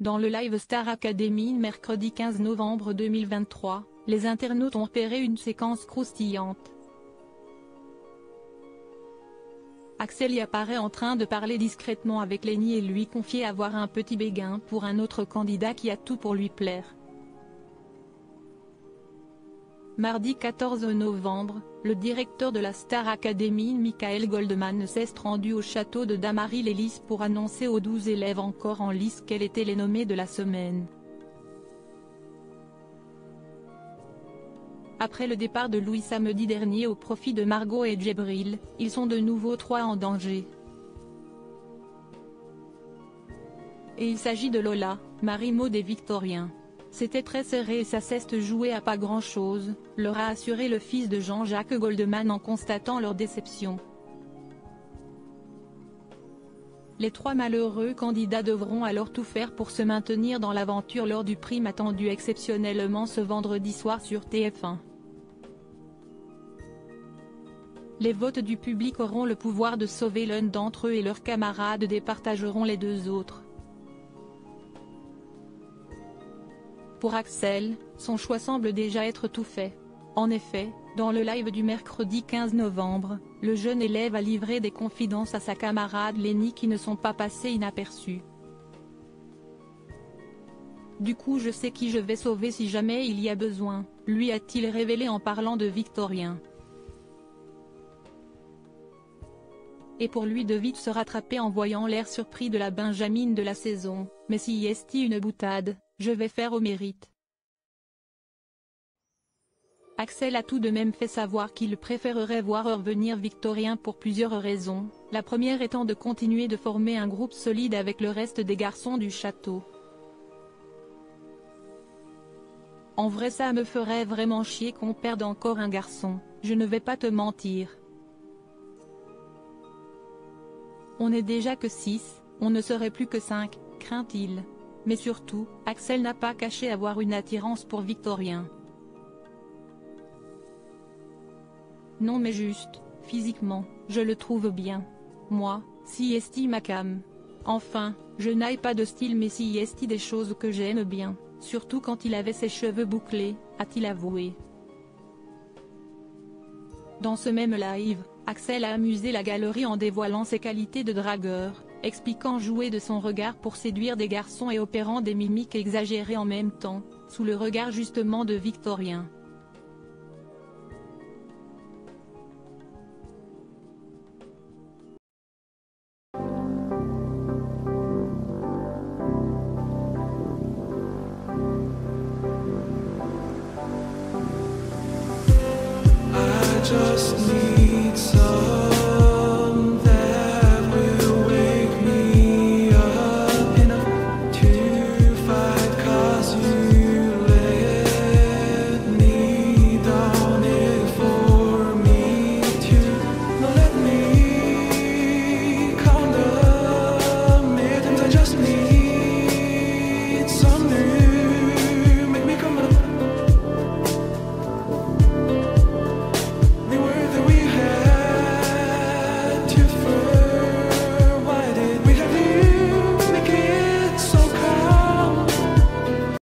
Dans le live Star Academy mercredi 15 novembre 2023, les internautes ont repéré une séquence croustillante. Axel y apparaît en train de parler discrètement avec Lenny et lui confier avoir un petit béguin pour un autre candidat qui a tout pour lui plaire. Mardi 14 novembre, le directeur de la Star Academy Michael Goldman s'est rendu au château de Damary-les-Lys pour annoncer aux 12 élèves encore en lice quels étaient les nommés de la semaine. Après le départ de Louis samedi dernier au profit de Margot et Djibril, ils sont de nouveau 3 en danger. Et il s'agit de Lola, Marie-Maud et Victorien. C'était très serré et ça s'est joué à pas grand-chose, leur a assuré le fils de Jean-Jacques Goldman en constatant leur déception. Les 3 malheureux candidats devront alors tout faire pour se maintenir dans l'aventure lors du prime attendu exceptionnellement ce vendredi soir sur TF1. Les votes du public auront le pouvoir de sauver l'un d'entre eux et leurs camarades départageront les 2 autres. Pour Axel, son choix semble déjà être tout fait. En effet, dans le live du mercredi 15 novembre, le jeune élève a livré des confidences à sa camarade Lenny qui ne sont pas passées inaperçues. Du coup je sais qui je vais sauver si jamais il y a besoin, lui a-t-il révélé en parlant de Victorien. Et pour lui de vite se rattraper en voyant l'air surpris de la Benjamine de la saison, mais si est une boutade, je vais faire au mérite. Axel a tout de même fait savoir qu'il préférerait voir revenir Victorien pour plusieurs raisons, la première étant de continuer de former un groupe solide avec le reste des garçons du château. En vrai ça me ferait vraiment chier qu'on perde encore un garçon, je ne vais pas te mentir. On n'est déjà que 6, on ne serait plus que 5, craint-il. Mais surtout, Axel n'a pas caché avoir une attirance pour Victorien. Non mais juste, physiquement, je le trouve bien. Moi, si est ma cam. Enfin, je n'aille pas de style mais si est des choses que j'aime bien, surtout quand il avait ses cheveux bouclés, a-t-il avoué. Dans ce même live, Axel a amusé la galerie en dévoilant ses qualités de dragueur, expliquant jouer de son regard pour séduire des garçons et opérant des mimiques exagérées en même temps, sous le regard justement de Victorien. I just need